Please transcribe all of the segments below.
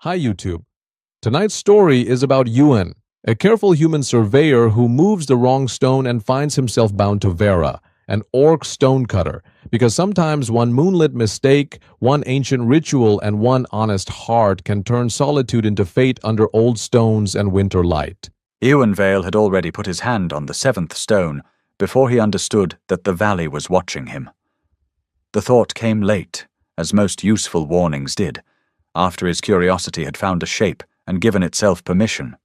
Hi YouTube. Tonight's story is about Yuan, a careful human surveyor who moves the wrong stone and finds himself bound to Vera, an orc stonecutter, because sometimes one moonlit mistake, one ancient ritual, and one honest heart can turn solitude into fate under old stones and winter light. Ewan Vale had already put his hand on the seventh stone before he understood that the valley was watching him. The thought came late, as most useful warnings did, after his curiosity had found a shape and given itself permission.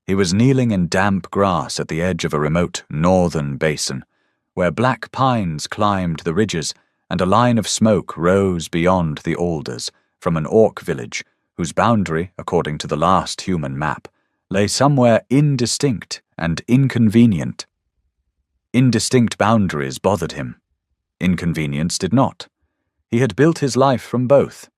He was kneeling in damp grass at the edge of a remote northern basin, where black pines climbed the ridges and a line of smoke rose beyond the alders from an orc village whose boundary, according to the last human map, lay somewhere indistinct and inconvenient. Indistinct boundaries bothered him. Inconvenience did not. He had built his life from both.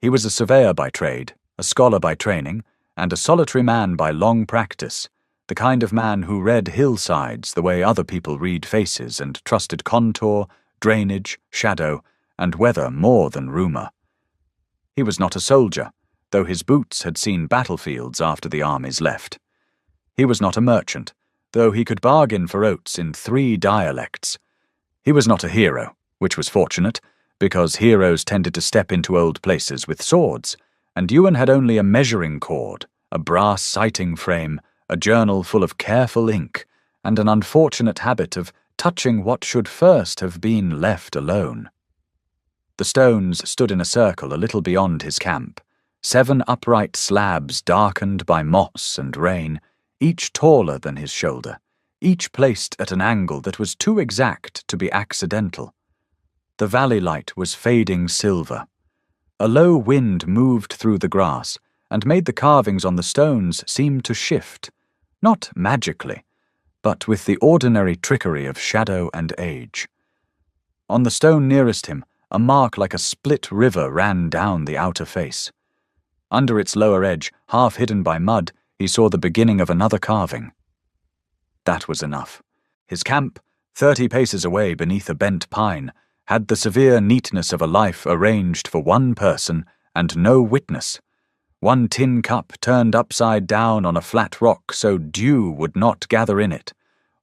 He was a surveyor by trade, a scholar by training, and a solitary man by long practice, the kind of man who read hillsides the way other people read faces and trusted contour, drainage, shadow, and weather more than rumor. He was not a soldier, though his boots had seen battlefields after the armies left. He was not a merchant, though he could bargain for oats in 3 dialects. He was not a hero, which was fortunate, because heroes tended to step into old places with swords, and Ewan had only a measuring cord, a brass sighting frame, a journal full of careful ink, and an unfortunate habit of touching what should first have been left alone. The stones stood in a circle a little beyond his camp, 7 upright slabs darkened by moss and rain, each taller than his shoulder, each placed at an angle that was too exact to be accidental. The valley light was fading silver. A low wind moved through the grass and made the carvings on the stones seem to shift, not magically, but with the ordinary trickery of shadow and age. On the stone nearest him, a mark like a split river ran down the outer face. Under its lower edge, half hidden by mud, he saw the beginning of another carving. That was enough. His camp, 30 paces away beneath a bent pine, had the severe neatness of a life arranged for one person and no witness. 1 tin cup turned upside down on a flat rock so dew would not gather in it.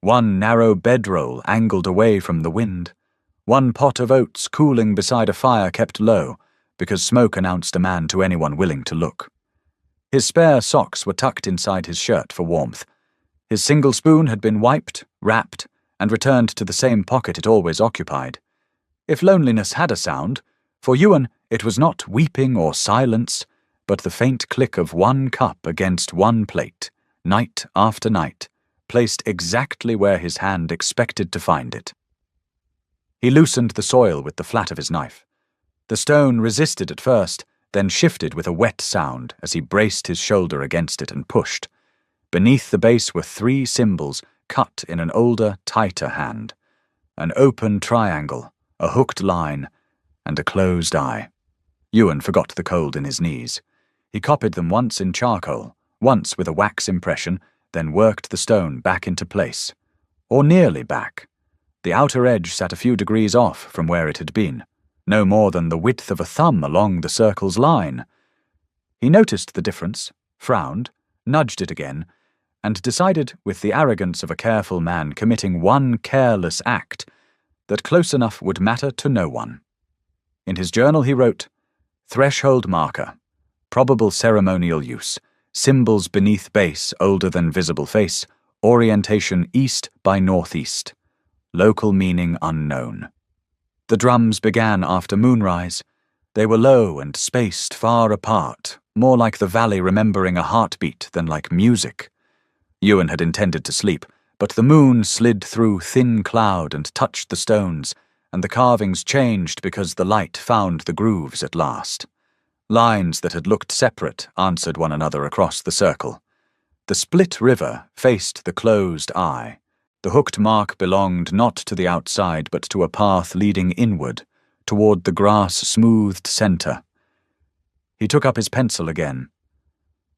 1 narrow bedroll angled away from the wind. 1 pot of oats cooling beside a fire kept low, because smoke announced a man to anyone willing to look. His spare socks were tucked inside his shirt for warmth. His single spoon had been wiped, wrapped, and returned to the same pocket it always occupied. If loneliness had a sound, for Ewan it was not weeping or silence, but the faint click of 1 cup against 1 plate, night after night, placed exactly where his hand expected to find it. He loosened the soil with the flat of his knife. The stone resisted at first, then shifted with a wet sound as he braced his shoulder against it and pushed. Beneath the base were 3 symbols cut in an older, tighter hand. An open triangle, a hooked line, and a closed eye. Ewan forgot the cold in his knees. He copied them once in charcoal, once with a wax impression, then worked the stone back into place. Or nearly back. The outer edge sat a few degrees off from where it had been, no more than the width of a thumb along the circle's line. He noticed the difference, frowned, nudged it again, and decided, with the arrogance of a careful man committing one careless act, that close enough would matter to no one. In his journal he wrote, "Threshold marker, probable ceremonial use, symbols beneath base older than visible face, orientation east by northeast, local meaning unknown." The drums began after moonrise. They were low and spaced far apart, more like the valley remembering a heartbeat than like music. Ewan had intended to sleep, but the moon slid through thin cloud and touched the stones, and the carvings changed because the light found the grooves at last. Lines that had looked separate answered one another across the circle. The split river faced the closed eye. The hooked mark belonged not to the outside but to a path leading inward, toward the grass-smoothed center. He took up his pencil again.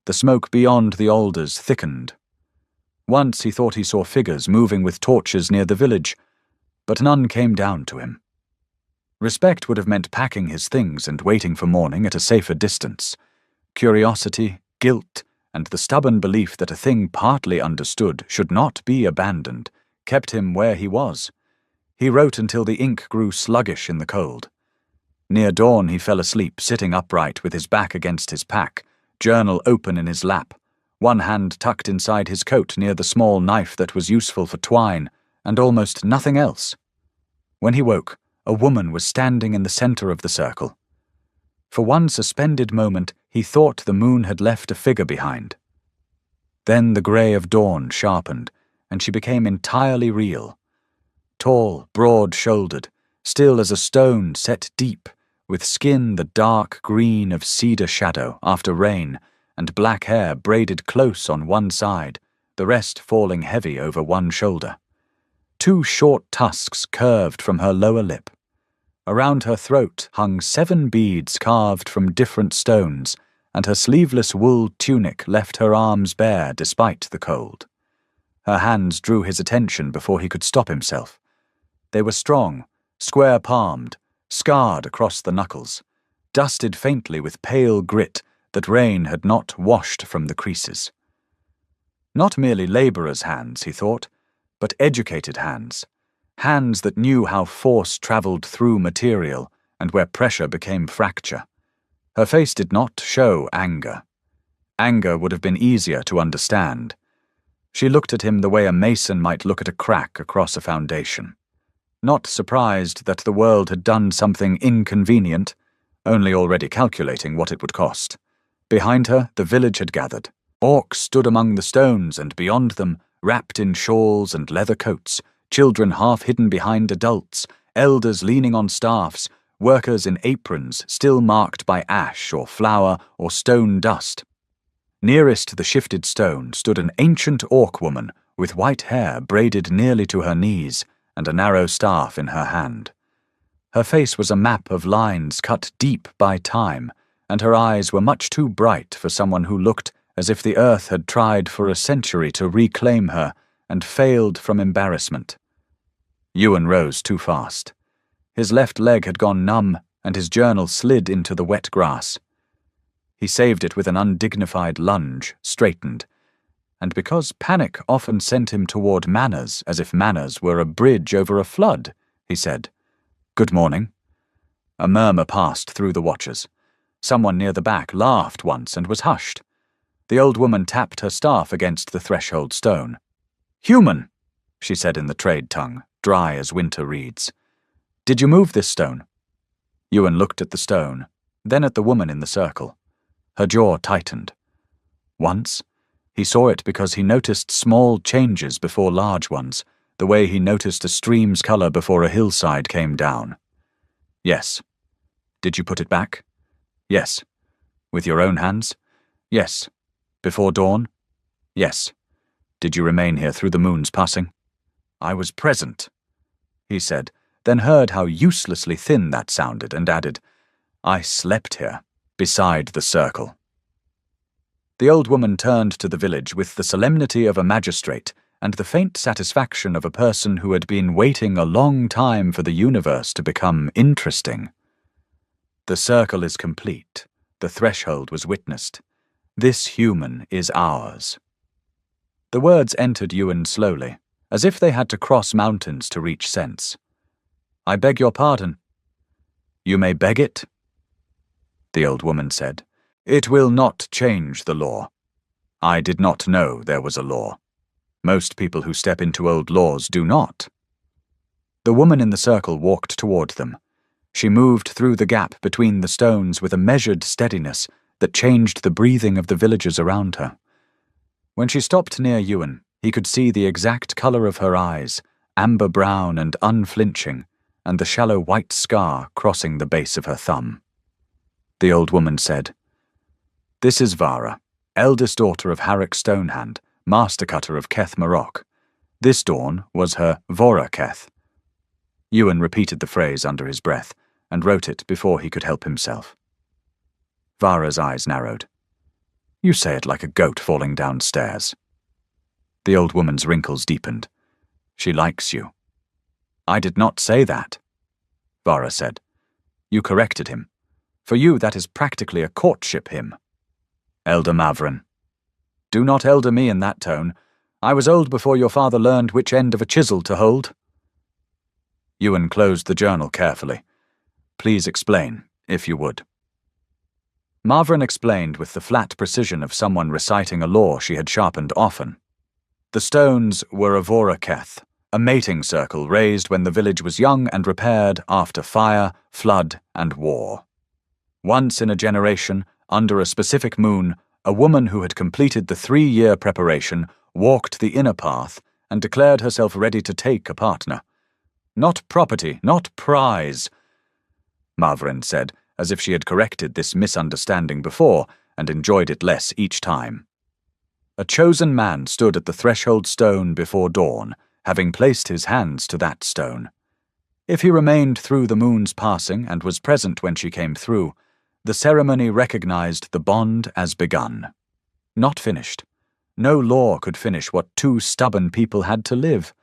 The smoke beyond the alders thickened. Once he thought he saw figures moving with torches near the village, but none came down to him. Respect would have meant packing his things and waiting for morning at a safer distance. Curiosity, guilt, and the stubborn belief that a thing partly understood should not be abandoned kept him where he was. He wrote until the ink grew sluggish in the cold. Near dawn he fell asleep, sitting upright with his back against his pack, journal open in his lap, one hand tucked inside his coat near the small knife that was useful for twine, and almost nothing else. When he woke, a woman was standing in the center of the circle. For one suspended moment, he thought the moon had left a figure behind. Then the grey of dawn sharpened, and she became entirely real. Tall, broad-shouldered, still as a stone set deep, with skin the dark green of cedar shadow after rain, and black hair braided close on one side, the rest falling heavy over one shoulder. 2 short tusks curved from her lower lip. Around her throat hung 7 beads carved from different stones, and her sleeveless wool tunic left her arms bare despite the cold. Her hands drew his attention before he could stop himself. They were strong, square-palmed, scarred across the knuckles, dusted faintly with pale grit that rain had not washed from the creases. Not merely labourers' hands, he thought, but educated hands. Hands that knew how force travelled through material and where pressure became fracture. Her face did not show anger. Anger would have been easier to understand. She looked at him the way a mason might look at a crack across a foundation. Not surprised that the world had done something inconvenient, only already calculating what it would cost. Behind her, the village had gathered. Orcs stood among the stones, and beyond them, wrapped in shawls and leather coats, children half hidden behind adults, elders leaning on staffs, workers in aprons still marked by ash or flour or stone dust. Nearest the shifted stone stood an ancient orc woman with white hair braided nearly to her knees and a narrow staff in her hand. Her face was a map of lines cut deep by time, and her eyes were much too bright for someone who looked as if the earth had tried for a century to reclaim her and failed from embarrassment. Ewan rose too fast. His left leg had gone numb, and his journal slid into the wet grass. He saved it with an undignified lunge, straightened, and because panic often sent him toward manners as if manners were a bridge over a flood, he said, "Good morning." A murmur passed through the watchers. Someone near the back laughed once and was hushed. The old woman tapped her staff against the threshold stone. "Human," she said in the trade tongue, dry as winter reeds. "Did you move this stone?" Ewan looked at the stone, then at the woman in the circle. Her jaw tightened. Once, he saw it because he noticed small changes before large ones, the way he noticed a stream's color before a hillside came down. "Yes." "Did you put it back?" "Yes." "With your own hands?" "Yes." "Before dawn?" "Yes." "Did you remain here through the moon's passing?" "I was present," he said, then heard how uselessly thin that sounded, and added, "I slept here, beside the circle." The old woman turned to the village with the solemnity of a magistrate and the faint satisfaction of a person who had been waiting a long time for the universe to become interesting. "The circle is complete. The threshold was witnessed. This human is ours." The words entered Ewan slowly, as if they had to cross mountains to reach sense. "I beg your pardon." "You may beg it," the old woman said. "It will not change the law. I did not know there was a law. Most people who step into old laws do not." The woman in the circle walked toward them. She moved through the gap between the stones with a measured steadiness that changed the breathing of the villagers around her. When she stopped near Ewan, he could see the exact color of her eyes, amber-brown and unflinching, and the shallow white scar crossing the base of her thumb. The old woman said, "This is Vara, eldest daughter of Harrick Stonehand, master cutter of Keth Marok. This dawn was her Vora Keth." Ewan repeated the phrase under his breath, and wrote it before he could help himself. Vara's eyes narrowed. "You say it like a goat falling downstairs." The old woman's wrinkles deepened. "She likes you." "I did not say that," Vara said. "You corrected him. For you, that is practically a courtship hymn." Elder Mavrin. Do not elder me in that tone. I was old before your father learned which end of a chisel to hold. Ewan closed the journal carefully. Please explain, if you would. Mavrin explained with the flat precision of someone reciting a law she had sharpened often. The stones were a Voraketh, a mating circle raised when the village was young and repaired after fire, flood, and war. Once in a generation, under a specific moon, a woman who had completed the 3-year preparation walked the inner path and declared herself ready to take a partner. Not property, not prize, Mavrin said, as if she had corrected this misunderstanding before and enjoyed it less each time. A chosen man stood at the threshold stone before dawn, having placed his hands to that stone. If he remained through the moon's passing and was present when she came through, the ceremony recognized the bond as begun. Not finished. No law could finish what 2 stubborn people had to live,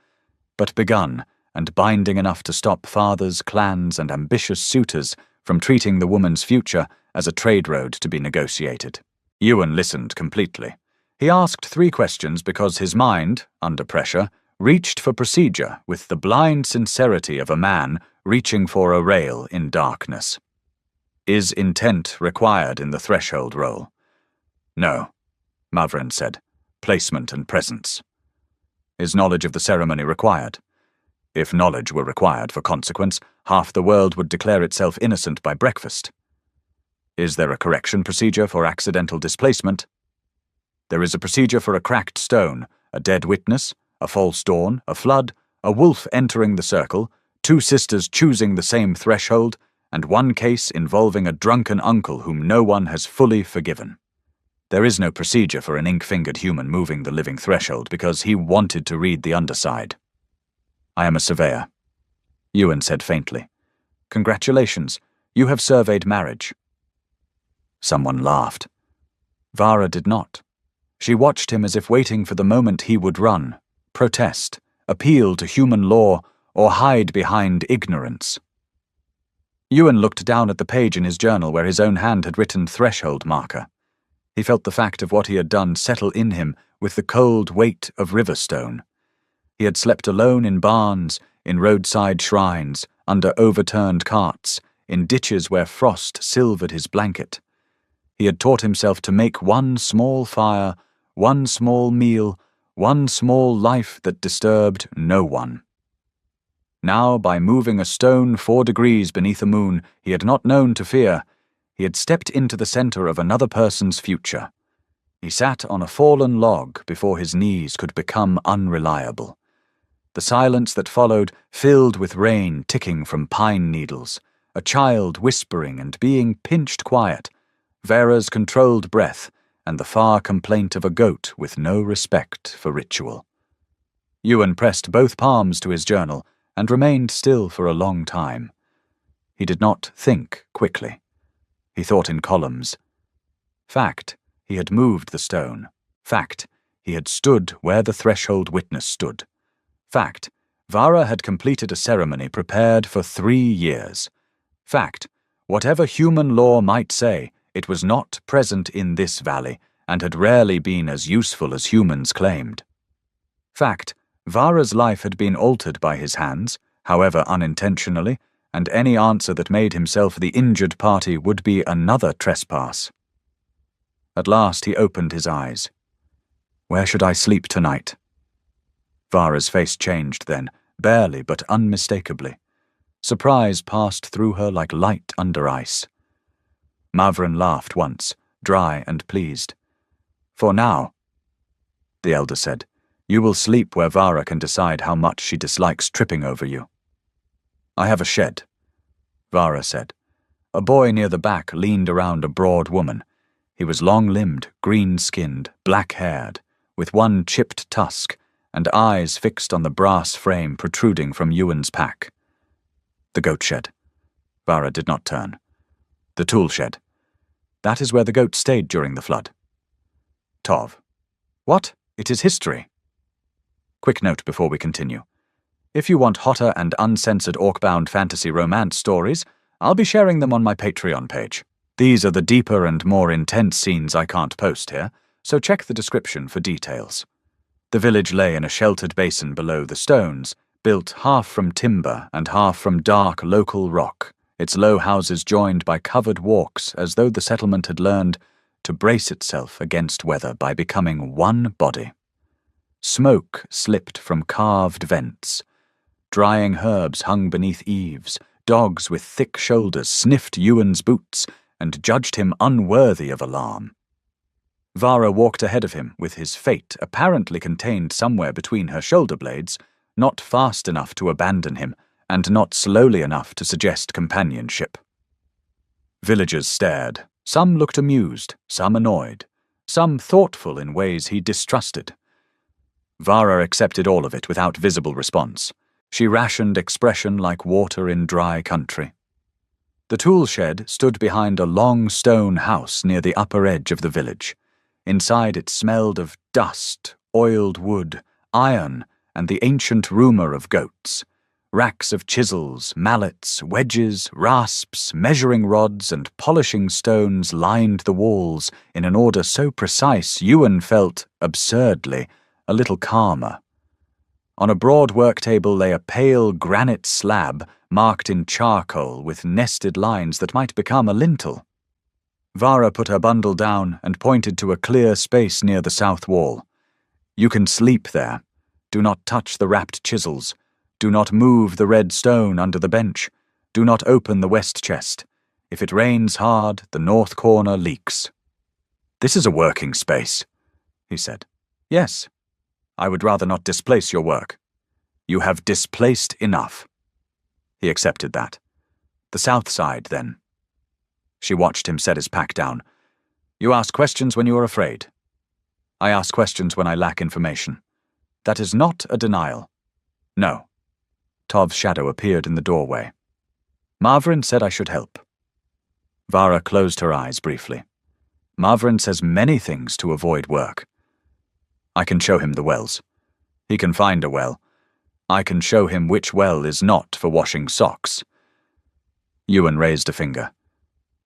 but begun and binding enough to stop fathers, clans, and ambitious suitors from treating the woman's future as a trade road to be negotiated. Ewan listened completely. He asked 3 questions because his mind, under pressure, reached for procedure with the blind sincerity of a man reaching for a rail in darkness. Is intent required in the threshold role? No, Mavrin said. Placement and presence. Is knowledge of the ceremony required? If knowledge were required for consequence, half the world would declare itself innocent by breakfast. Is there a correction procedure for accidental displacement? There is a procedure for a cracked stone, a dead witness, a false dawn, a flood, a wolf entering the circle, 2 sisters choosing the same threshold, and 1 case involving a drunken uncle whom no one has fully forgiven. There is no procedure for an ink-fingered human moving the living threshold because he wanted to read the underside. I am a surveyor, Ewan said faintly. Congratulations, you have surveyed marriage. Someone laughed. Vara did not. She watched him as if waiting for the moment he would run, protest, appeal to human law, or hide behind ignorance. Ewan looked down at the page in his journal where his own hand had written threshold marker. He felt the fact of what he had done settle in him with the cold weight of Riverstone. He had slept alone in barns, in roadside shrines, under overturned carts, in ditches where frost silvered his blanket. He had taught himself to make 1 small fire, 1 small meal, 1 small life that disturbed no one. Now, by moving a stone 4 degrees beneath a moon he had not known to fear, he had stepped into the center of another person's future. He sat on a fallen log before his knees could become unreliable. The silence that followed filled with rain ticking from pine needles, a child whispering and being pinched quiet, Vera's controlled breath, and the far complaint of a goat with no respect for ritual. Ewan pressed both palms to his journal and remained still for a long time. He did not think quickly. He thought in columns. Fact, he had moved the stone. Fact, he had stood where the threshold witness stood. Fact, Vara had completed a ceremony prepared for 3 years. Fact, whatever human law might say, it was not present in this valley and had rarely been as useful as humans claimed. Fact, Vara's life had been altered by his hands, however unintentionally, and any answer that made himself the injured party would be another trespass. At last he opened his eyes. Where should I sleep tonight? Vara's face changed then, barely but unmistakably. Surprise passed through her like light under ice. Mavrin laughed once, dry and pleased. For now, the elder said, you will sleep where Vara can decide how much she dislikes tripping over you. I have a shed, Vara said. A boy near the back leaned around a broad woman. He was long-limbed, green-skinned, black-haired, with 1 chipped tusk, and eyes fixed on the brass frame protruding from Ewan's pack. The goat shed. Vara did not turn. The tool shed. That is where the goat stayed during the flood. Tov. What? It is history. Quick note before we continue. If you want hotter and uncensored orc-bound fantasy romance stories, I'll be sharing them on my Patreon page. These are the deeper and more intense scenes I can't post here, so check the description for details. The village lay in a sheltered basin below the stones, built half from timber and half from dark local rock, its low houses joined by covered walks as though the settlement had learned to brace itself against weather by becoming one body. Smoke slipped from carved vents. Drying herbs hung beneath eaves. Dogs with thick shoulders sniffed Ewan's boots and judged him unworthy of alarm. Vara walked ahead of him with his fate apparently contained somewhere between her shoulder blades, not fast enough to abandon him, and not slowly enough to suggest companionship. Villagers stared. Some looked amused, some annoyed, some thoughtful in ways he distrusted. Vara accepted all of it without visible response. She rationed expression like water in dry country. The tool shed stood behind a long stone house near the upper edge of the village. Inside it smelled of dust, oiled wood, iron, and the ancient rumour of goats. Racks of chisels, mallets, wedges, rasps, measuring rods, and polishing stones lined the walls in an order so precise Ewan felt, absurdly, a little calmer. On a broad work table lay a pale granite slab marked in charcoal with nested lines that might become a lintel. Vara put her bundle down and pointed to a clear space near the south wall. "You can sleep there. Do not touch the wrapped chisels. Do not move the red stone under the bench. Do not open the west chest. If it rains hard, the north corner leaks." "This is a working space," he said. "Yes. I would rather not displace your work." "You have displaced enough." He accepted that. "The south side, then." She watched him set his pack down. "You ask questions when you are afraid. I ask questions when I lack information. That is not a denial." "No." Tov's shadow appeared in the doorway. "Mavrin said I should help." Vara closed her eyes briefly. "Mavrin says many things to avoid work. I can show him the wells. He can find a well. I can show him which well is not for washing socks." Ewan raised a finger.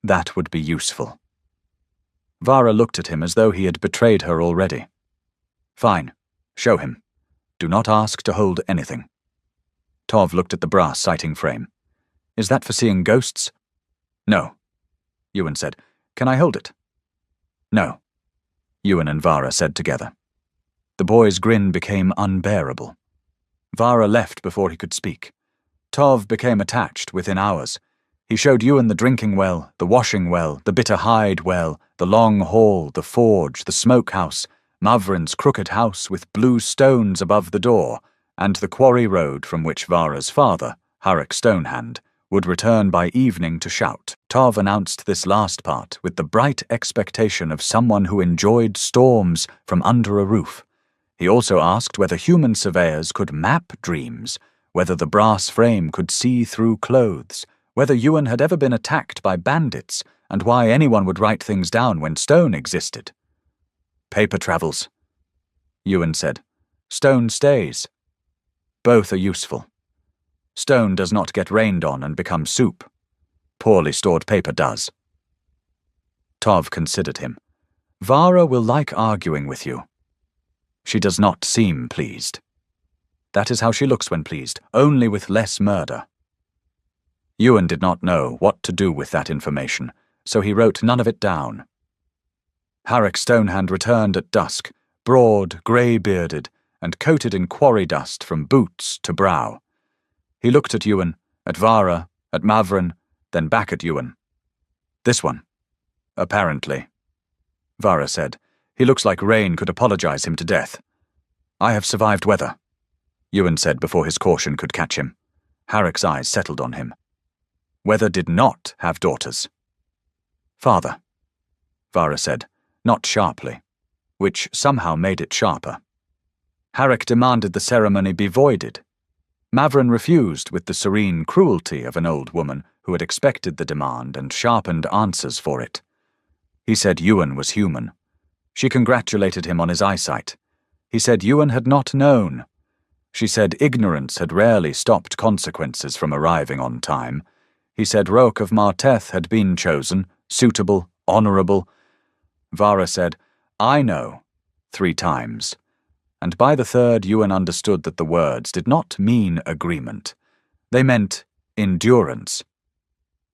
"That would be useful." Vara looked at him as though he had betrayed her already. "Fine. Show him. Do not ask to hold anything." Tov looked at the brass sighting frame. "Is that for seeing ghosts?" "No," Ewan said. "Can I hold it?" "No," Ewan and Vara said together. The boy's grin became unbearable. Vara left before he could speak. Tov became attached within hours. He showed Ewan the drinking well, the washing well, the bitter hide well, the long hall, the forge, the smokehouse, Mavrin's crooked house with blue stones above the door, and the quarry road from which Vara's father, Harik Stonehand, would return by evening to shout. Tov announced this last part with the bright expectation of someone who enjoyed storms from under a roof. He also asked whether human surveyors could map dreams, whether the brass frame could see through clothes, whether Ewan had ever been attacked by bandits, and why anyone would write things down when stone existed. "Paper travels," Ewan said. "Stone stays. Both are useful. Stone does not get rained on and become soup. Poorly stored paper does." Tov considered him. "Vara will like arguing with you. She does not seem pleased. That is how she looks when pleased, only with less murder." Ewan did not know what to do with that information, so he wrote none of it down. Harik Stonehand returned at dusk, broad, grey-bearded, and coated in quarry dust from boots to brow. He looked at Ewan, at Vara, at Mavrin, then back at Ewan. "This one. Apparently," Vara said. "He looks like rain could apologize him to death." "I have survived weather," Ewan said before his caution could catch him. Harik's eyes settled on him. "Weather did not have daughters." "Father," Vara said, not sharply, which somehow made it sharper. Harik demanded the ceremony be voided. Mavrin refused with the serene cruelty of an old woman who had expected the demand and sharpened answers for it. He said Ewan was human. She congratulated him on his eyesight. He said Ewan had not known. She said ignorance had rarely stopped consequences from arriving on time. He said Roke of Marteth had been chosen, suitable, honorable. Vara said, "I know," 3 times, and by the third Ewan understood that the words did not mean agreement. They meant endurance.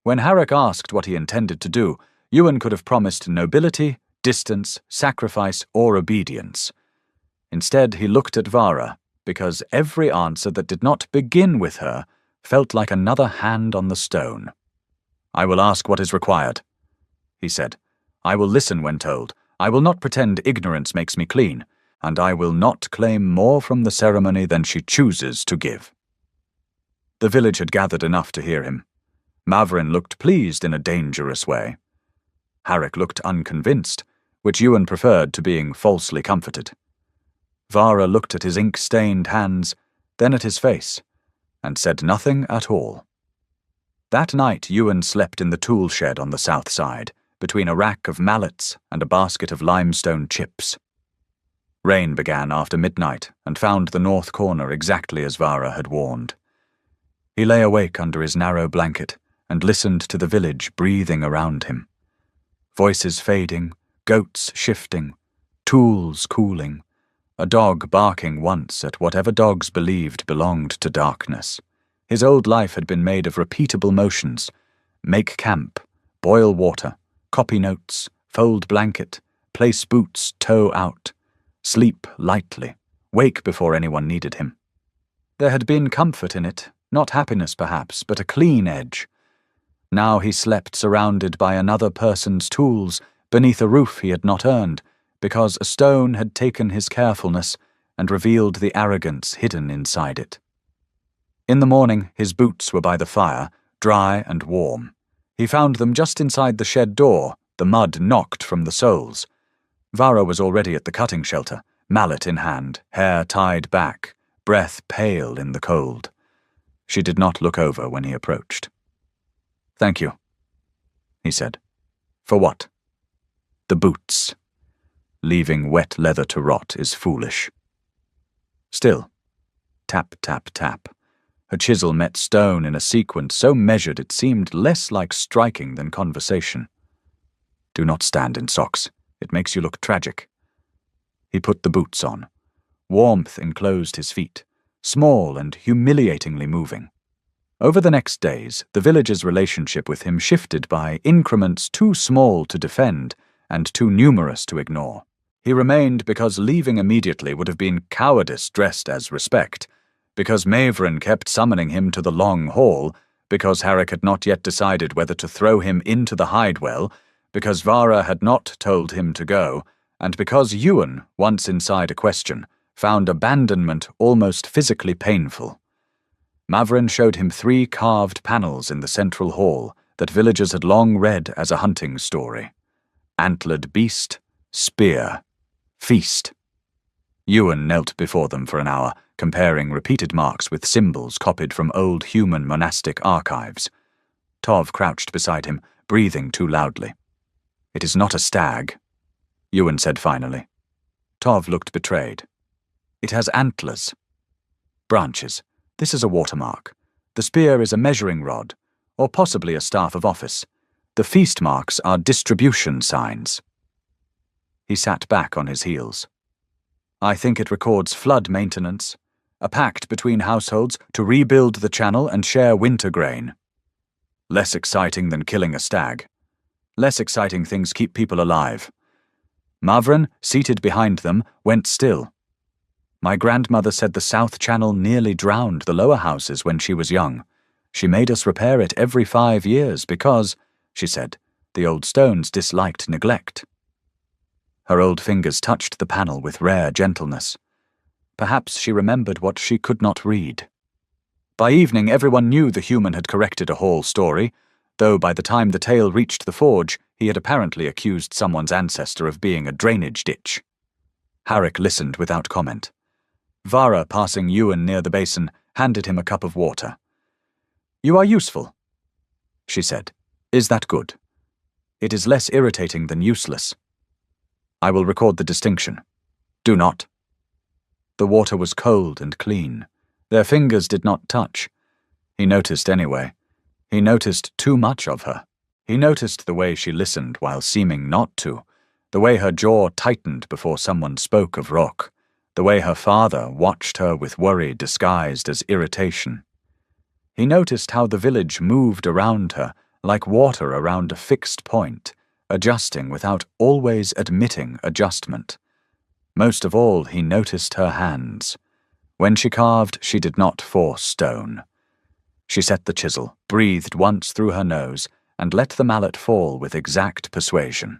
When Harek asked what he intended to do, Ewan could have promised nobility, distance, sacrifice, or obedience. Instead, he looked at Vara, because every answer that did not begin with her felt like another hand on the stone. "I will ask what is required," he said. "I will listen when told. I will not pretend ignorance makes me clean, and I will not claim more from the ceremony than she chooses to give." The village had gathered enough to hear him. Mavrin looked pleased in a dangerous way. Harek looked unconvinced, which Ewan preferred to being falsely comforted. Vara looked at his ink-stained hands, then at his face, and said nothing at all. That night Ewan slept in the tool shed on the south side, between a rack of mallets and a basket of limestone chips. Rain began after midnight and found the north corner exactly as Vara had warned. He lay awake under his narrow blanket and listened to the village breathing around him. Voices fading, goats shifting, tools cooling, a dog barking once at whatever dogs believed belonged to darkness. His old life had been made of repeatable motions: make camp, boil water, copy notes, fold blanket, place boots toe out, sleep lightly, wake before anyone needed him. There had been comfort in it, not happiness perhaps, but a clean edge. Now he slept surrounded by another person's tools, beneath a roof he had not earned, because a stone had taken his carefulness and revealed the arrogance hidden inside it. In the morning, his boots were by the fire, dry and warm. He found them just inside the shed door, the mud knocked from the soles. Vara was already at the cutting shelter, mallet in hand, hair tied back, breath pale in the cold. She did not look over when he approached. "Thank you," he said. "For what?" "The boots. Leaving wet leather to rot is foolish." Still, tap, tap, tap. Her chisel met stone in a sequence so measured it seemed less like striking than conversation. "Do not stand in socks. It makes you look tragic." He put the boots on. Warmth enclosed his feet, small and humiliatingly moving. Over the next days, the village's relationship with him shifted by increments too small to defend and too numerous to ignore. He remained because leaving immediately would have been cowardice dressed as respect, because Mavrin kept summoning him to the long hall, because Harek had not yet decided whether to throw him into the hidewell, because Vara had not told him to go, and because Ewan, once inside a question, found abandonment almost physically painful. Mavrin showed him 3 carved panels in the central hall that villagers had long read as a hunting story: antlered beast, spear, feast. Ewan knelt before them for an hour, comparing repeated marks with symbols copied from old human monastic archives. Tov crouched beside him, breathing too loudly. "It is not a stag," Ewan said finally. Tov looked betrayed. "It has antlers." "Branches. This is a watermark. The spear is a measuring rod, or possibly a staff of office. The feast marks are distribution signs." He sat back on his heels. "I think it records flood maintenance, a pact between households to rebuild the channel and share winter grain. Less exciting than killing a stag. Less exciting things keep people alive." Mavrin, seated behind them, went still. "My grandmother said the South Channel nearly drowned the lower houses when she was young. She made us repair it every 5 years because, she said, the old stones disliked neglect." Her old fingers touched the panel with rare gentleness. Perhaps she remembered what she could not read. By evening, everyone knew the human had corrected a hall story, though by the time the tale reached the forge, he had apparently accused someone's ancestor of being a drainage ditch. Harek listened without comment. Vara, passing Ewan near the basin, handed him a cup of water. "You are useful," she said. "Is that good? It is less irritating than useless. I will record the distinction." "Do not." The water was cold and clean. Their fingers did not touch. He noticed anyway. He noticed too much of her. He noticed the way she listened while seeming not to, the way her jaw tightened before someone spoke of Rock, the way her father watched her with worry disguised as irritation. He noticed how the village moved around her like water around a fixed point, adjusting without always admitting adjustment. Most of all, he noticed her hands. When she carved, she did not force stone. She set the chisel, breathed once through her nose, and let the mallet fall with exact persuasion.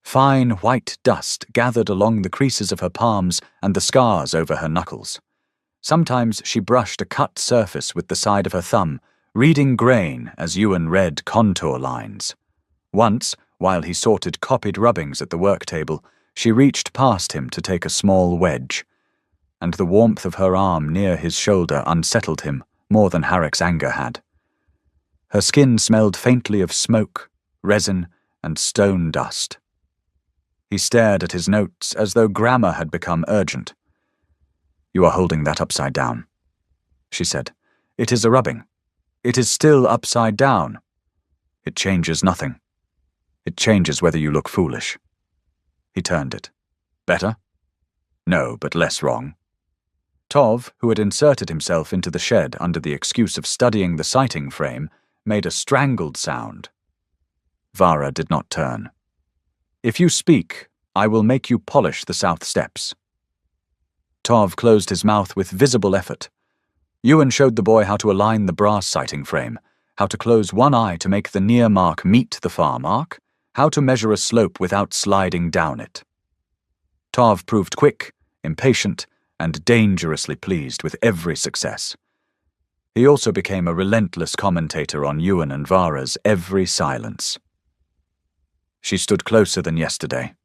Fine white dust gathered along the creases of her palms and the scars over her knuckles. Sometimes she brushed a cut surface with the side of her thumb, reading grain as Ewan read contour lines. Once, while he sorted copied rubbings at the work table, she reached past him to take a small wedge, and the warmth of her arm near his shoulder unsettled him more than Harek's anger had. Her skin smelled faintly of smoke, resin, and stone dust. He stared at his notes as though grammar had become urgent. "You are holding that upside down," she said. "It is a rubbing. It is still upside down. It changes nothing. It changes whether you look foolish." He turned it. "Better?" "No, but less wrong." Tov, who had inserted himself into the shed under the excuse of studying the sighting frame, made a strangled sound. Vara did not turn. "If you speak, I will make you polish the south steps." Tov closed his mouth with visible effort. Ewan showed the boy how to align the brass sighting frame, how to close one eye to make the near mark meet the far mark, how to measure a slope without sliding down it. Tov proved quick, impatient, and dangerously pleased with every success. He also became a relentless commentator on Ewan and Vara's every silence. "She stood closer than yesterday,"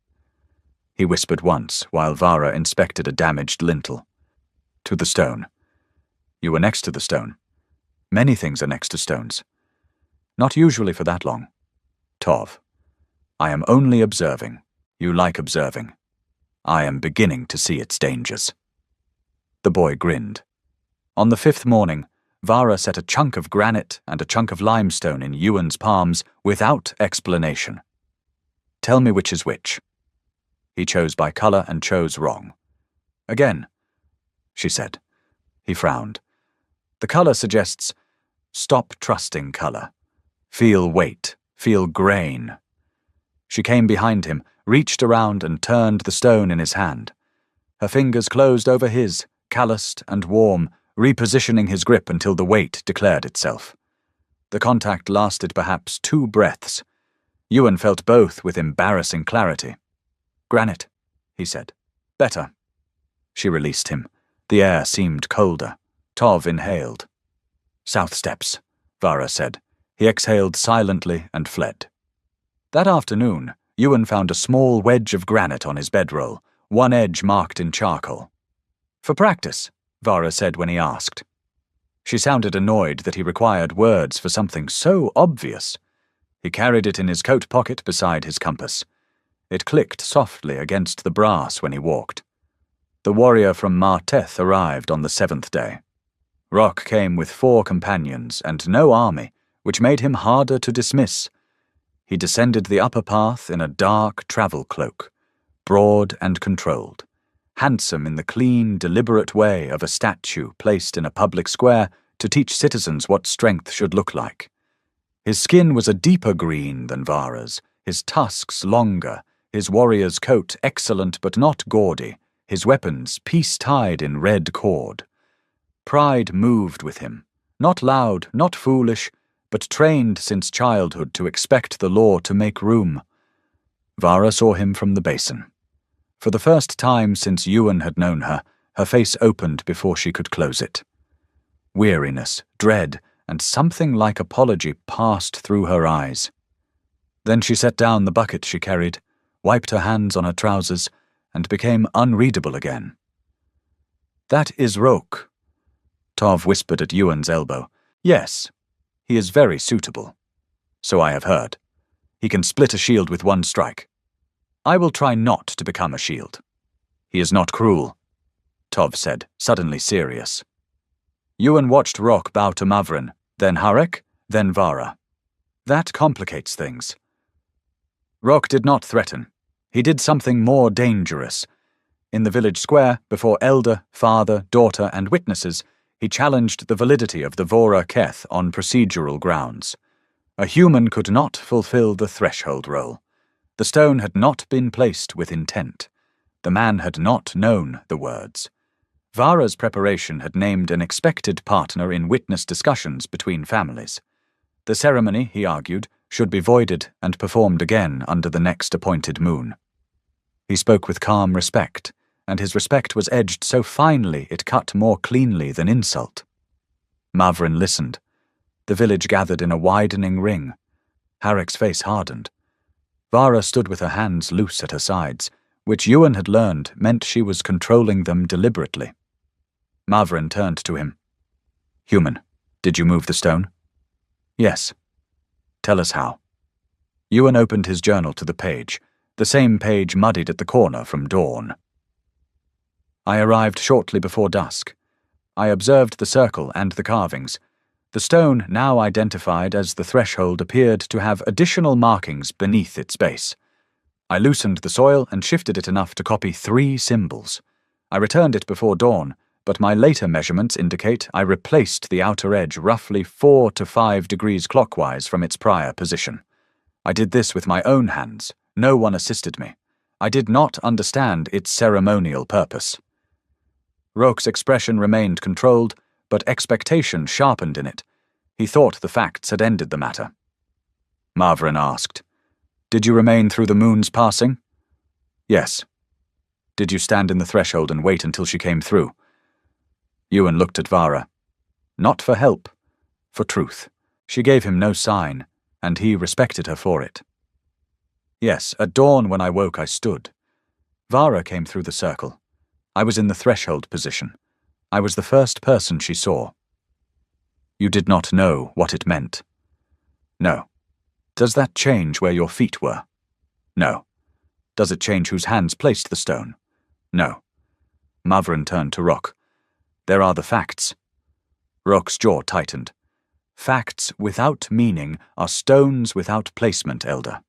he whispered once while Vara inspected a damaged lintel. "To the stone. You were next to the stone. Many things are next to stones. Not usually for that long. Tov, I am only observing. You like observing. I am beginning to see its dangers." The boy grinned. On the 5th morning, Vara set a chunk of granite and a chunk of limestone in Ewan's palms without explanation. "Tell me which is which." He chose by color and chose wrong. "Again," she said. He frowned. "The color suggests, stop trusting color. Feel weight, feel grain." She came behind him, reached around and turned the stone in his hand. Her fingers closed over his, calloused and warm, repositioning his grip until the weight declared itself. The contact lasted perhaps 2 breaths. Ewan felt both with embarrassing clarity. "Granite," he said. "Better." She released him. The air seemed colder. Tov inhaled. "South steps," Vara said. He exhaled silently and fled. That afternoon, Ewan found a small wedge of granite on his bedroll, one edge marked in charcoal. "For practice," Vara said when he asked. She sounded annoyed that he required words for something so obvious. He carried it in his coat pocket beside his compass. It clicked softly against the brass when he walked. The warrior from Marteth arrived on the 7th day. Rock came with 4 companions and no army, which made him harder to dismiss. He descended the upper path in a dark travel cloak, broad and controlled, handsome in the clean, deliberate way of a statue placed in a public square to teach citizens what strength should look like. His skin was a deeper green than Vara's, his tusks longer, his warrior's coat excellent but not gaudy, his weapons piece-tied in red cord. Pride moved with him, not loud, not foolish, but trained since childhood to expect the law to make room. Vara saw him from the basin. For the first time since Ewan had known her, her face opened before she could close it. Weariness, dread, and something like apology passed through her eyes. Then she set down the bucket she carried, wiped her hands on her trousers, and became unreadable again. "That is Roke," Tov whispered at Ewan's elbow. "Yes, he is very suitable. So I have heard. He can split a shield with one strike. I will try not to become a shield. He is not cruel," Tov said, suddenly serious. Ewan watched Rock bow to Mavrin, then Harek, then Vara. That complicates things. Rock did not threaten. He did something more dangerous. In the village square, before elder, father, daughter, and witnesses, he challenged the validity of the Vora Keth on procedural grounds. A human could not fulfill the threshold role. The stone had not been placed with intent. The man had not known the words. Vara's preparation had named an expected partner in witness discussions between families. The ceremony, he argued, should be voided and performed again under the next appointed moon. He spoke with calm respect, and his respect was edged so finely it cut more cleanly than insult. Mavrin listened. The village gathered in a widening ring. Harek's face hardened. Vara stood with her hands loose at her sides, which Yuan had learned meant she was controlling them deliberately. Mavrin turned to him. "Human, did you move the stone?" "Yes." "Tell us how." Yuan opened his journal to the page, the same page muddied at the corner from dawn. "I arrived shortly before dusk. I observed the circle and the carvings. The stone, now identified as the threshold, appeared to have additional markings beneath its base. I loosened the soil and shifted it enough to copy 3 symbols. I returned it before dawn, but my later measurements indicate I replaced the outer edge roughly 4 to 5 degrees clockwise from its prior position. I did this with my own hands. No one assisted me. I did not understand its ceremonial purpose." Roque's expression remained controlled, but expectation sharpened in it. He thought the facts had ended the matter. Mavrin asked, "Did you remain through the moon's passing?" "Yes." "Did you stand in the threshold and wait until she came through?" Yuan looked at Vara. Not for help, for truth. She gave him no sign, and he respected her for it. "Yes, at dawn when I woke I stood. Vara came through the circle. I was in the threshold position. I was the first person she saw." "You did not know what it meant?" "No." "Does that change where your feet were?" "No." "Does it change whose hands placed the stone?" "No." Mavrin turned to Roque. "There are the facts." Roque's jaw tightened. "Facts without meaning are stones without placement, Elder.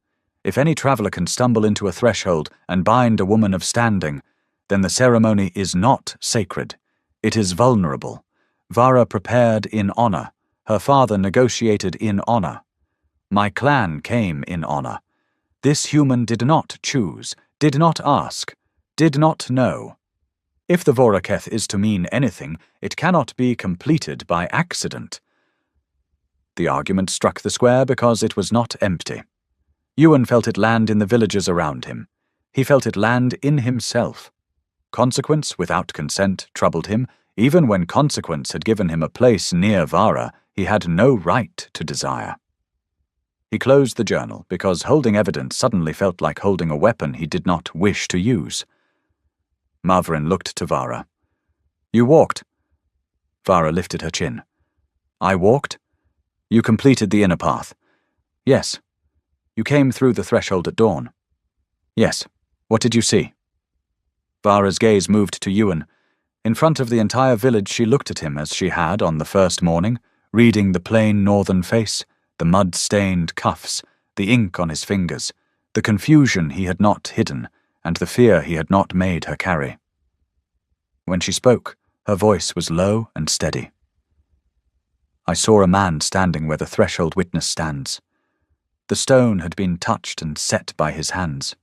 If any traveler can stumble into a threshold and bind a woman of standing, then the ceremony is not sacred. It is vulnerable. Vara prepared in honor. Her father negotiated in honor. My clan came in honor. This human did not choose, did not ask, did not know. If the Vora Keth is to mean anything, it cannot be completed by accident." The argument struck the square because it was not empty. Yuan felt it land in the villagers around him. He felt it land in himself. Consequence without consent troubled him. Even when consequence had given him a place near Vara, he had no right to desire. He closed the journal because holding evidence suddenly felt like holding a weapon he did not wish to use. Mavrin looked to Vara. "You walked." Vara lifted her chin. "I walked?" "You completed the inner path." "Yes." "You came through the threshold at dawn." "Yes." "What did you see?" Vara's gaze moved to Yuan. In front of the entire village she looked at him as she had on the first morning, reading the plain northern face, the mud-stained cuffs, the ink on his fingers, the confusion he had not hidden, and the fear he had not made her carry. When she spoke, her voice was low and steady. "I saw a man standing where the threshold witness stands. The stone had been touched and set by his hands.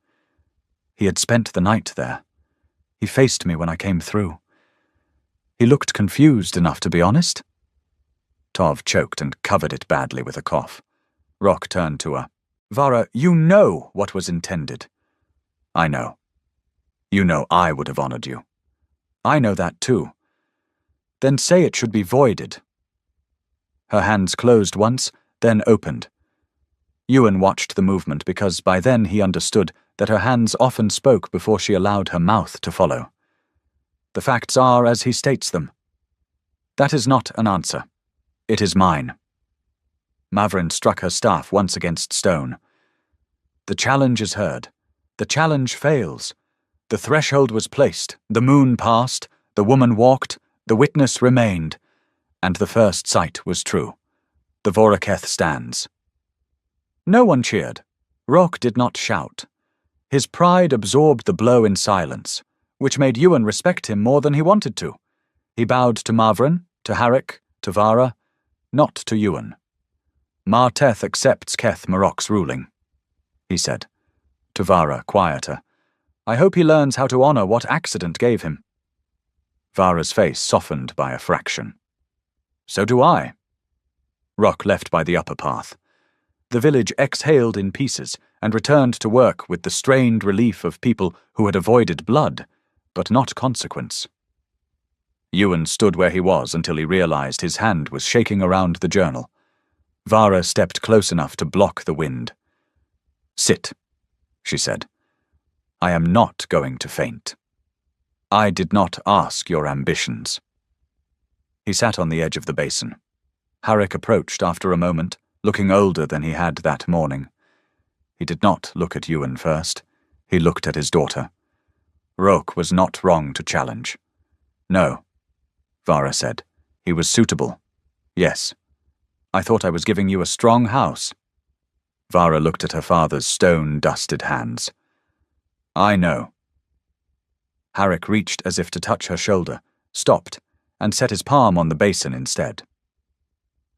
He had spent the night there. He faced me when I came through. He looked confused enough to be honest." Tov choked and covered it badly with a cough. Roque turned to her. "Vara, you know what was intended." "I know. You know I would have honored you." "I know that too." "Then say it should be voided." Her hands closed once, then opened. Yuan watched the movement because by then he understood that her hands often spoke before she allowed her mouth to follow. "The facts are as he states them." "That is not an answer. It is mine." Mavrin struck her staff once against stone. "The challenge is heard. The challenge fails. The threshold was placed, the moon passed, the woman walked, the witness remained, and the first sight was true. The Vora Keth stands." No one cheered. Rock did not shout. His pride absorbed the blow in silence, which made Ewan respect him more than he wanted to. He bowed to Mavrin, to Harrick, to Vara, not to Ewan. Marteth accepts Keth Marok's ruling, he said. To Vara, quieter. I hope he learns how to honor what accident gave him. Vara's face softened by a fraction. So do I. Rock left by the upper path. The village exhaled in pieces and returned to work with the strained relief of people who had avoided blood, but not consequence. Ewan stood where he was until he realized his hand was shaking around the journal. Vara stepped close enough to block the wind. Sit, she said. I am not going to faint. I did not ask your ambitions. He sat on the edge of the basin. Harrick approached after a moment, looking older than he had that morning. He did not look at Ewan first. He looked at his daughter. Roke was not wrong to challenge. No, Vara said. He was suitable. Yes. I thought I was giving you a strong house. Vara looked at her father's stone-dusted hands. I know. Harrick reached as if to touch her shoulder, stopped, and set his palm on the basin instead.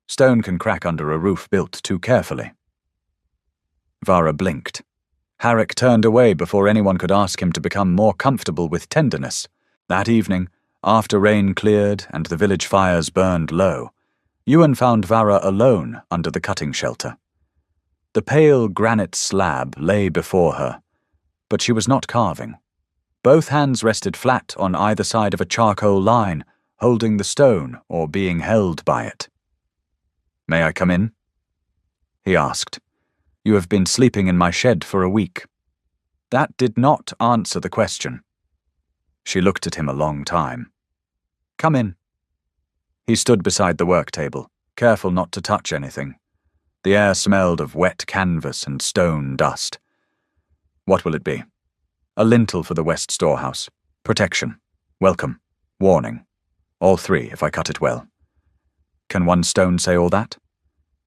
Stone can crack under a roof built too carefully. Vara blinked. Harrick turned away before anyone could ask him to become more comfortable with tenderness. That evening, after rain cleared and the village fires burned low, Ewan found Vara alone under the cutting shelter. The pale granite slab lay before her, but she was not carving. Both hands rested flat on either side of a charcoal line, holding the stone or being held by it. May I come in? He asked. You have been sleeping in my shed for a week. That did not answer the question. She looked at him a long time. Come in. He stood beside the work table, careful not to touch anything. The air smelled of wet canvas and stone dust. What will it be? A lintel for the west storehouse. Protection. Welcome. Warning. All three, if I cut it well. Can one stone say all that?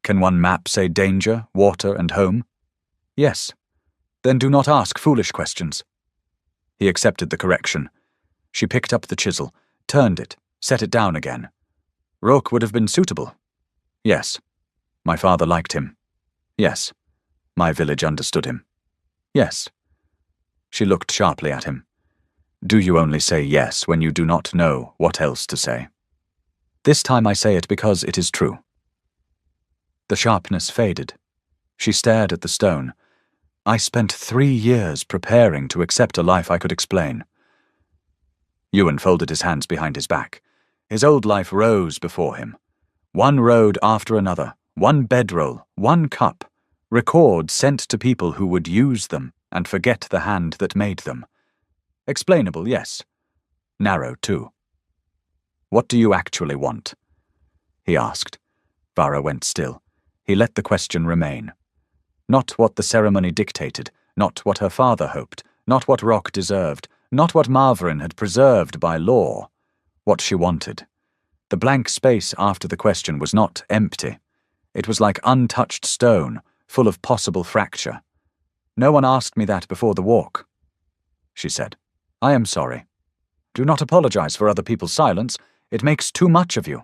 Can one map say danger, water, and home? Yes. Then do not ask foolish questions. He accepted the correction. She picked up the chisel, turned it, set it down again. Roke would have been suitable. Yes. My father liked him. Yes. My village understood him. Yes. She looked sharply at him. Do you only say yes when you do not know what else to say? This time I say it because it is true. The sharpness faded. She stared at the stone. I spent 3 years preparing to accept a life I could explain. Ewan folded his hands behind his back. His old life rose before him. One road after another, one bedroll, one cup, records sent to people who would use them and forget the hand that made them. Explainable, yes. Narrow, too. What do you actually want? He asked. Vara went still. He let the question remain. Not what the ceremony dictated, not what her father hoped, not what Rock deserved, not what Mavrin had preserved by law. What she wanted. The blank space after the question was not empty. It was like untouched stone, full of possible fracture. No one asked me that before the walk, she said. I am sorry. Do not apologize for other people's silence. It makes too much of you.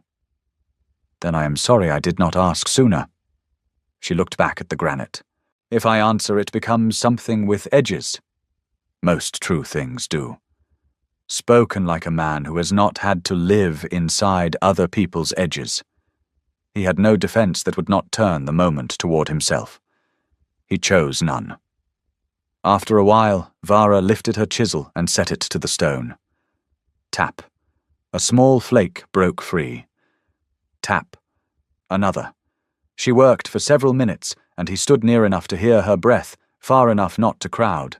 Then I am sorry I did not ask sooner. She looked back at the granite. If I answer, it becomes something with edges. Most true things do. Spoken like a man who has not had to live inside other people's edges. He had no defense that would not turn the moment toward himself. He chose none. After a while, Vara lifted her chisel and set it to the stone. Tap. A small flake broke free. Tap. Another. She worked for several minutes, and he stood near enough to hear her breath, far enough not to crowd.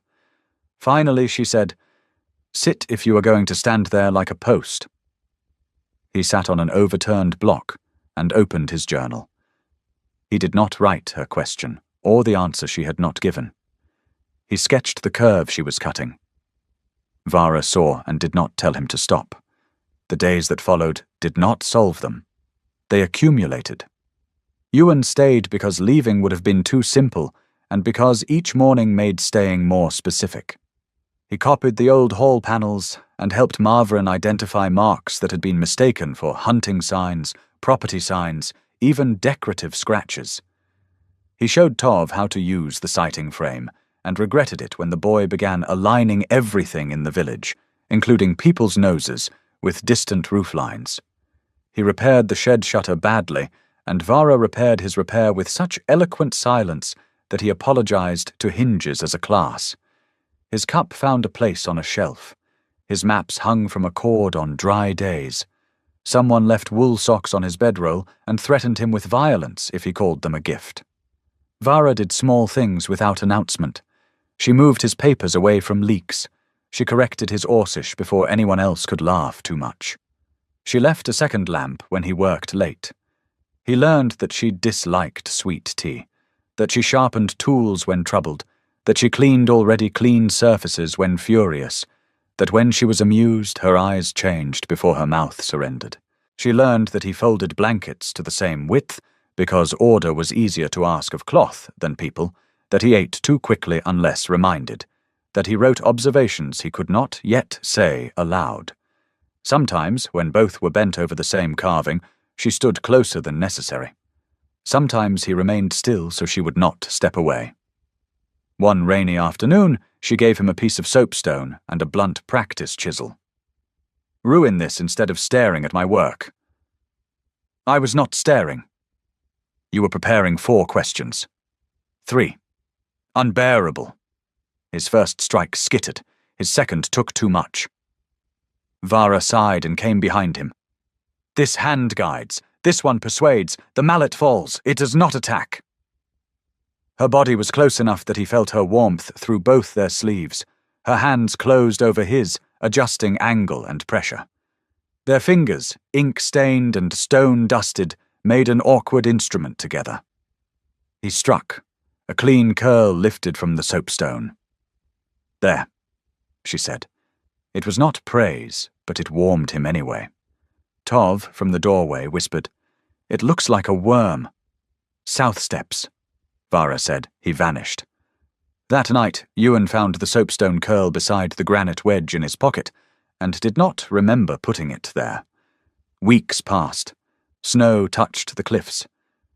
Finally, she said, Sit if you are going to stand there like a post. He sat on an overturned block and opened his journal. He did not write her question, or the answer she had not given. He sketched the curve she was cutting. Vara saw and did not tell him to stop. The days that followed did not solve them. They accumulated. Ewan stayed because leaving would have been too simple, and because each morning made staying more specific. He copied the old hall panels and helped Marvin identify marks that had been mistaken for hunting signs, property signs, even decorative scratches. He showed Tov how to use the sighting frame, and regretted it when the boy began aligning everything in the village, including people's noses, with distant roof lines. He repaired the shed shutter badly, and Vara repaired his repair with such eloquent silence that he apologized to hinges as a class. His cup found a place on a shelf. His maps hung from a cord on dry days. Someone left wool socks on his bedroll and threatened him with violence if he called them a gift. Vara did small things without announcement. She moved his papers away from leaks. She corrected his Orsish before anyone else could laugh too much. She left a second lamp when he worked late. He learned that she disliked sweet tea, that she sharpened tools when troubled, that she cleaned already clean surfaces when furious, that when she was amused her eyes changed before her mouth surrendered. She learned that he folded blankets to the same width because order was easier to ask of cloth than people, that he ate too quickly unless reminded, that he wrote observations he could not yet say aloud. Sometimes, when both were bent over the same carving, she stood closer than necessary. Sometimes he remained still so she would not step away. One rainy afternoon, she gave him a piece of soapstone and a blunt practice chisel. "Ruin this instead of staring at my work." "I was not staring." "You were preparing 4 questions." 3. "Unbearable." His first strike skittered. His second took too much. Vara sighed and came behind him. "This hand guides. This one persuades. The mallet falls. It does not attack." Her body was close enough that he felt her warmth through both their sleeves. Her hands closed over his, adjusting angle and pressure. Their fingers, ink-stained and stone-dusted, made an awkward instrument together. He struck. A clean curl lifted from the soapstone. "There," she said. It was not praise, but it warmed him anyway. Tov, from the doorway, whispered, "It looks like a worm." "South steps," Vara said. He vanished. That night, Ewan found the soapstone curl beside the granite wedge in his pocket, and did not remember putting it there. Weeks passed. Snow touched the cliffs.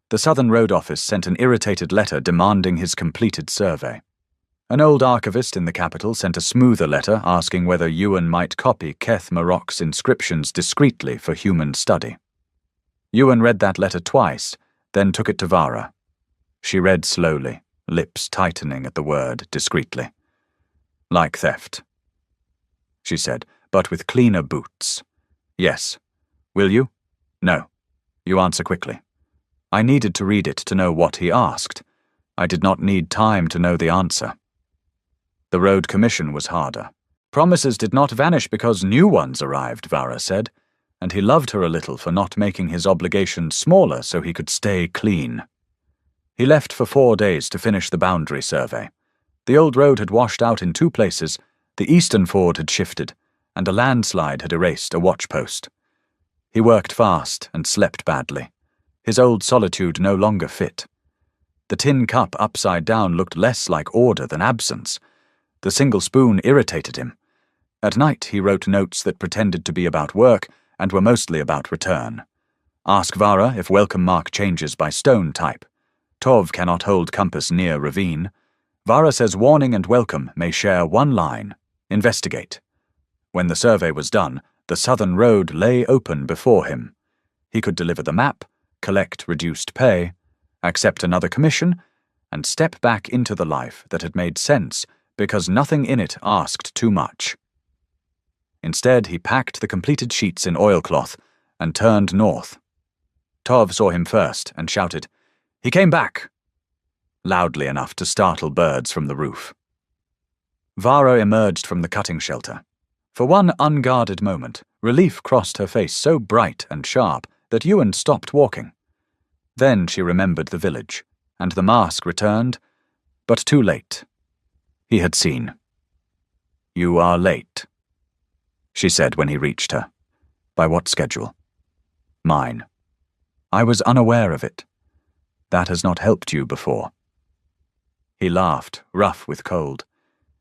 The Southern Road Office sent an irritated letter demanding his completed survey. An old archivist in the capital sent a smoother letter asking whether Ewan might copy Keth Marok's inscriptions discreetly for human study. Ewan read that letter twice, then took it to Vara. She read slowly, lips tightening at the word discreetly. "Like theft," she said, "but with cleaner boots." "Yes. Will you?" "No. You answer quickly." I needed to read it to know what he asked. I did not need time to know the answer. The road commission was harder. Promises did not vanish because new ones arrived, Vara said, and he loved her a little for not making his obligations smaller so he could stay clean. He left for 4 days to finish the boundary survey. The old road had washed out in 2 places, the eastern ford had shifted, and a landslide had erased a watchpost. He worked fast and slept badly. His old solitude no longer fit. The tin cup upside down looked less like order than absence. The single spoon irritated him. At night he wrote notes that pretended to be about work and were mostly about return. Ask Vara if welcome mark changes by stone type. Tov cannot hold compass near ravine. Vara says warning and welcome may share 1 line. Investigate. When the survey was done, the southern road lay open before him. He could deliver the map, collect reduced pay, accept another commission, and step back into the life that had made sense because nothing in it asked too much. Instead, he packed the completed sheets in oilcloth and turned north. Tov saw him first and shouted, "He came back!" loudly enough to startle birds from the roof. Vara emerged from the cutting shelter. For one unguarded moment, relief crossed her face so bright and sharp that Ewan stopped walking. Then she remembered the village, and the mask returned, but too late. He had seen. "You are late," she said when he reached her. "By what schedule?" "Mine." "I was unaware of it." That has not helped you before." He laughed, rough with cold.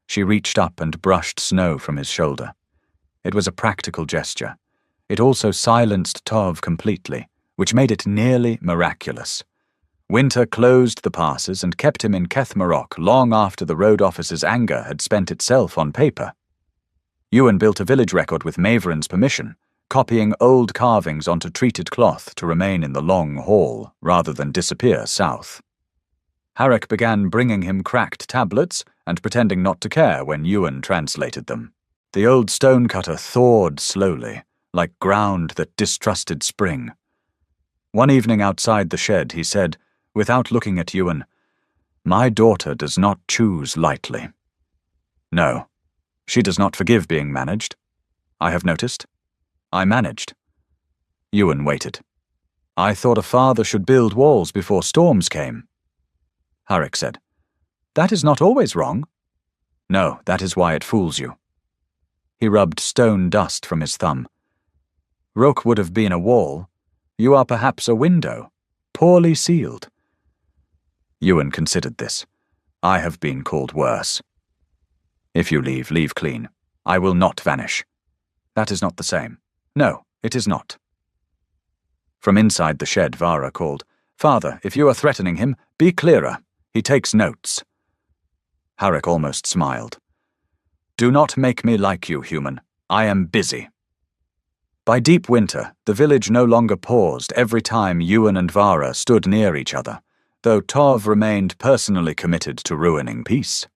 She reached up and brushed snow from his shoulder. It was a practical gesture. It also silenced Tov completely, which made it nearly miraculous. Winter closed the passes and kept him in Kethmarok long after the road officer's anger had spent itself on paper. Ewan built a village record with Maverin's permission, copying old carvings onto treated cloth to remain in the long hall rather than disappear south. Harrick began bringing him cracked tablets and pretending not to care when Ewan translated them. The old stonecutter thawed slowly, like ground that distrusted spring. One evening outside the shed, he said, without looking at Ewan, "My daughter does not choose lightly. No, she does not forgive being managed. I have noticed. I managed." Ewan waited. "I thought a father should build walls before storms came." Harrick said, "That is not always wrong." "No, that is why it fools you." He rubbed stone dust from his thumb. "Rook would have been a wall. You are perhaps a window, poorly sealed." Ewan considered this. "I have been called worse. If you leave, leave clean. I will not vanish." "That is not the same." "No, it is not." From inside the shed, Vara called, "Father, if you are threatening him, be clearer. He takes notes." Harrick almost smiled. "Do not make me like you, human. I am busy." By deep winter, the village no longer paused every time Ewan and Vara stood near each other, though Tov remained personally committed to ruining peace.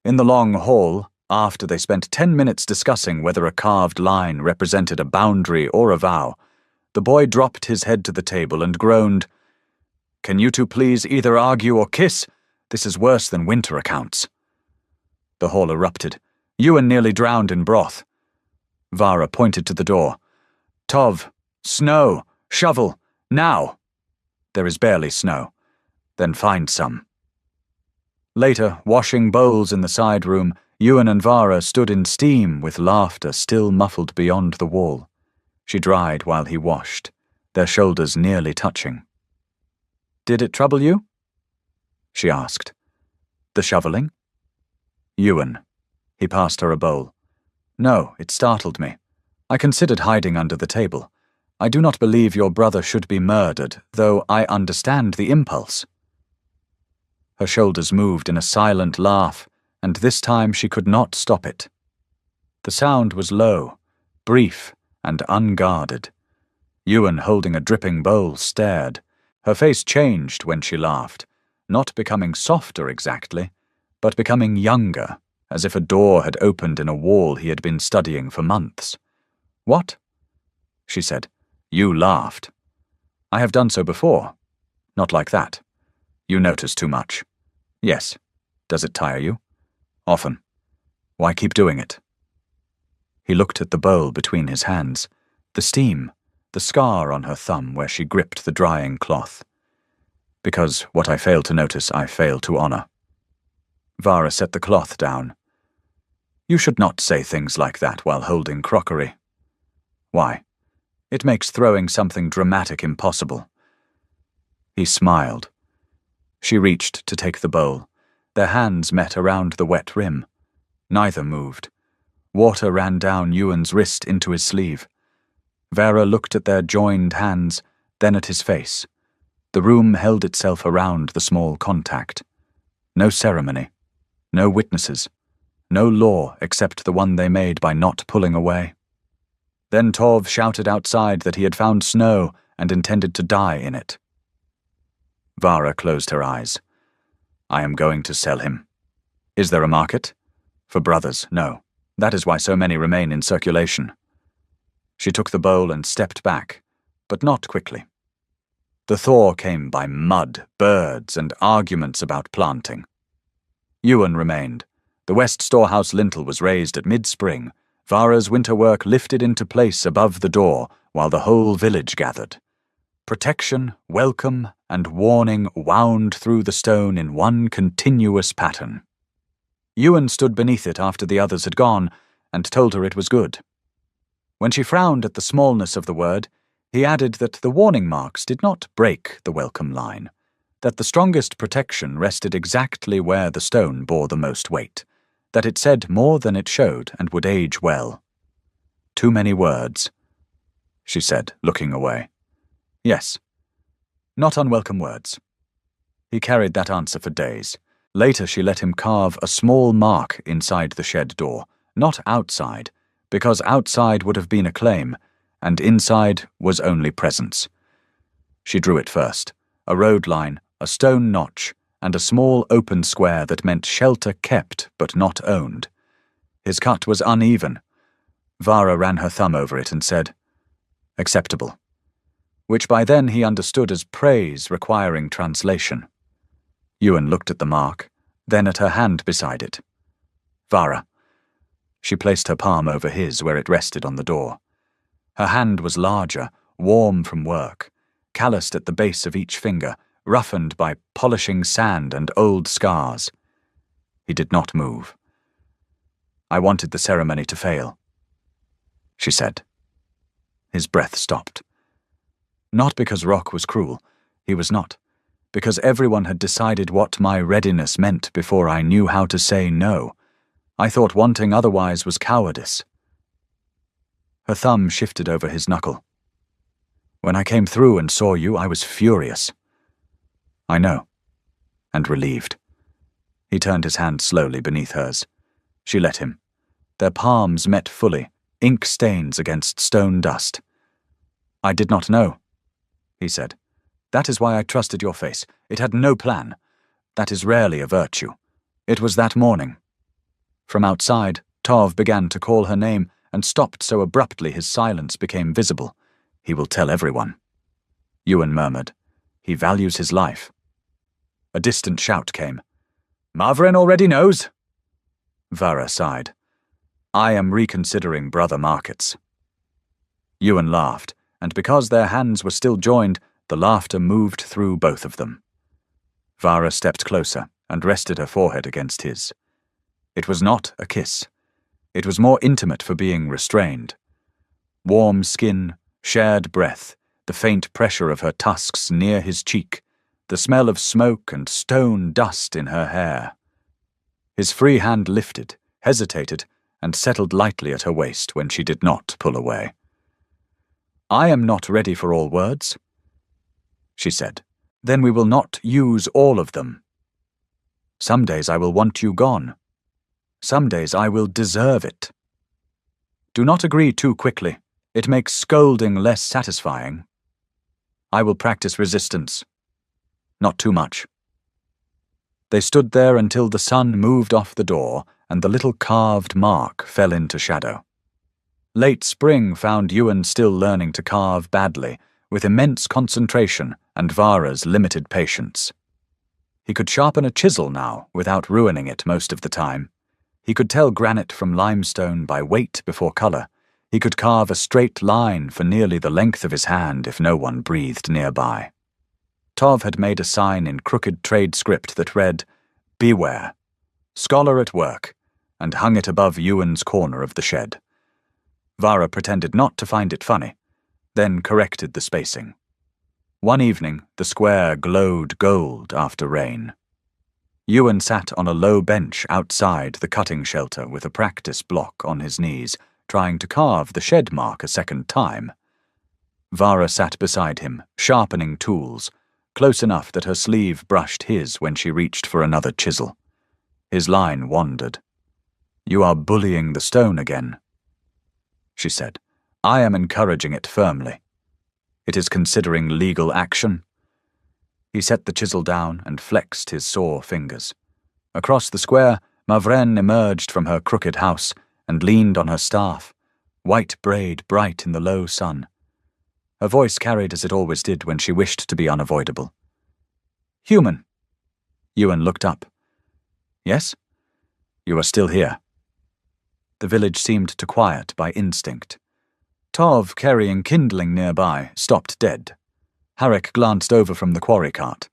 In the long hall, after they spent 10 minutes discussing whether a carved line represented a boundary or a vow, the boy dropped his head to the table and groaned, "Can you two please either argue or kiss? This is worse than winter accounts." The hall erupted. Ewan nearly drowned in broth. Vara pointed to the door. "Tov, snow, shovel, now." "There is barely snow." "Then find some." Later, washing bowls in the side room, Ewan and Vara stood in steam with laughter still muffled beyond the wall. She dried while he washed, their shoulders nearly touching. "Did it trouble you?" she asked. "The shoveling?" "Ewan." He passed her a bowl. "No, it startled me. I considered hiding under the table. I do not believe your brother should be murdered, though I understand the impulse." Her shoulders moved in a silent laugh, and this time she could not stop it. The sound was low, brief, and unguarded. Ewan, holding a dripping bowl, stared. Her face changed when she laughed, not becoming softer exactly, but becoming younger, as if a door had opened in a wall he had been studying for months. "What?" she said. "You laughed." "I have done so before. Not like that. You notice too much." "Yes. Does it tire you?" "Often." "Why keep doing it?" He looked at the bowl between his hands, the steam, the scar on her thumb where she gripped the drying cloth. "Because what I fail to notice, I fail to honor." Vara set the cloth down. "You should not say things like that while holding crockery." "Why?" "It makes throwing something dramatic impossible." He smiled. She reached to take the bowl. Their hands met around the wet rim. Neither moved. Water ran down Ewan's wrist into his sleeve. Vara looked at their joined hands, then at his face. The room held itself around the small contact. No ceremony. No witnesses. No law except the one they made by not pulling away. Then Tov shouted outside that he had found snow and intended to die in it. Vara closed her eyes. "I am going to sell him." "Is there a market?" "For brothers, no. That is why so many remain in circulation." She took the bowl and stepped back, but not quickly. The thaw came by mud, birds, and arguments about planting. Ewan remained. The west storehouse lintel was raised at mid-spring. Vara's winter work lifted into place above the door while the whole village gathered. Protection, welcome, and warning wound through the stone in one continuous pattern. Ewan stood beneath it after the others had gone and told her it was good. When she frowned at the smallness of the word, he added that the warning marks did not break the welcome line. that the strongest protection rested exactly where the stone bore the most weight, that it said more than it showed and would age well. "Too many words," she said, looking away. "Yes. Not unwelcome words." He carried that answer for days. Later she let him carve a small mark inside the shed door, not outside, because outside would have been a claim, and inside was only presence. She drew it first, a road line, a stone notch, and a small open square that meant shelter kept but not owned. His cut was uneven. Vara ran her thumb over it and said, "Acceptable," which by then he understood as praise requiring translation. Ewan looked at the mark, then at her hand beside it. "Vara." She placed her palm over his where it rested on the door. Her hand was larger, warm from work, calloused at the base of each finger, roughened by polishing sand and old scars. He did not move. "I wanted the ceremony to fail," she said. His breath stopped. Not because Rock was cruel. He was not. Because everyone had decided what my readiness meant before I knew how to say no. I thought wanting otherwise was cowardice. Her thumb shifted over his knuckle. "When I came through and saw you, I was furious." "I know." And relieved. He turned his hand slowly beneath hers. She let him. Their palms met fully, ink stains against stone dust. "I did not know," he said. "That is why I trusted your face. It had no plan. That is rarely a virtue. It was that morning." From outside, Tov began to call her name and stopped so abruptly his silence became visible. "He will tell everyone." Ewan murmured. "He values his life." A distant shout came. "Mavren already knows." Vara sighed. "I am reconsidering brother markets." Ewan laughed, and because their hands were still joined, the laughter moved through both of them. Vara stepped closer and rested her forehead against his. It was not a kiss. It was more intimate for being restrained. Warm skin, shared breath, the faint pressure of her tusks near his cheek, the smell of smoke and stone dust in her hair. His free hand lifted, hesitated, and settled lightly at her waist when she did not pull away. "I am not ready for all words," she said. "Then we will not use all of them. Some days I will want you gone. Some days I will deserve it. Do not agree too quickly. It makes scolding less satisfying. I will practice resistance. Not too much." They stood there until the sun moved off the door and the little carved mark fell into shadow. Late spring found Ewan still learning to carve badly, with immense concentration and Vara's limited patience. He could sharpen a chisel now without ruining it most of the time. He could tell granite from limestone by weight before color. He could carve a straight line for nearly the length of his hand if no one breathed nearby. Tov had made a sign in crooked trade script that read, "Beware. Scholar at work," and hung it above Ewan's corner of the shed. Vara pretended not to find it funny, then corrected the spacing. One evening, the square glowed gold after rain. Ewan sat on a low bench outside the cutting shelter with a practice block on his knees, trying to carve the shed mark a second time. Vara sat beside him, sharpening tools, close enough that her sleeve brushed his when she reached for another chisel. His line wandered. "You are bullying the stone again," she said. "I am encouraging it firmly. It is considering legal action." He set the chisel down and flexed his sore fingers. Across the square, Mavren emerged from her crooked house and leaned on her staff, white braid bright in the low sun. Her voice carried as it always did when she wished to be unavoidable. "Human." Ewan looked up. "Yes? You are still here." The village seemed to quiet by instinct. Tov, carrying kindling nearby, stopped dead. Harrick glanced over from the quarry cart.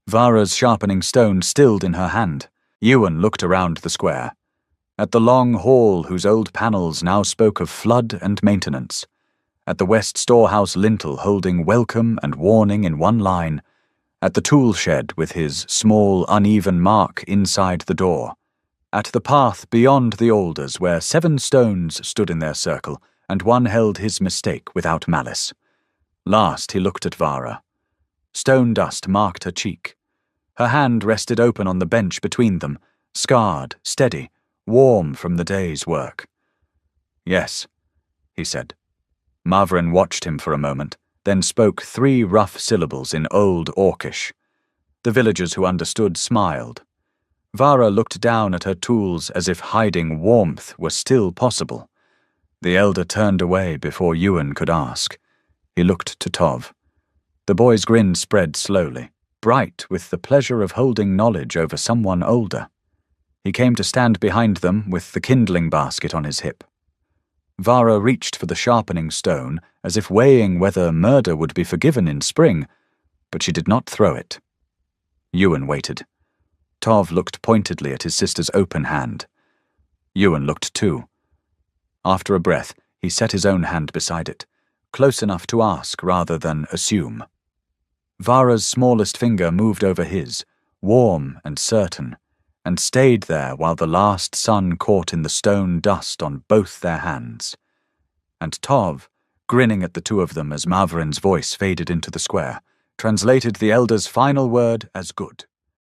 Vara's sharpening stone stilled in her hand. Ewan looked around the square. At the long hall whose old panels now spoke of flood and maintenance. At the west storehouse lintel holding welcome and warning in one line. at the tool shed with his small, uneven mark inside the door, at the path beyond the alders where 7 stones stood in their circle, and one held his mistake without malice. Last he looked at Vara. Stone dust marked her cheek. Her hand rested open on the bench between them, scarred, steady, warm from the day's work. "Yes," he said. Mavrin watched him for a moment, then spoke 3 rough syllables in Old Orcish. The villagers who understood smiled. Vara looked down at her tools as if hiding warmth were still possible. The elder turned away before Ewan could ask. He looked to Tov. The boy's grin spread slowly, bright with the pleasure of holding knowledge over someone older. He came to stand behind them with the kindling basket on his hip. Vara reached for the sharpening stone, as if weighing whether murder would be forgiven in spring, but she did not throw it. Ewan waited. Tov looked pointedly at his sister's open hand. Ewan looked too. After a breath, he set his own hand beside it, close enough to ask rather than assume. Vara's smallest finger moved over his, warm and certain, and stayed there while the last sun caught in the stone dust on both their hands. And Tov, grinning at the two of them as Mavrin's voice faded into the square, translated the elder's final word as good.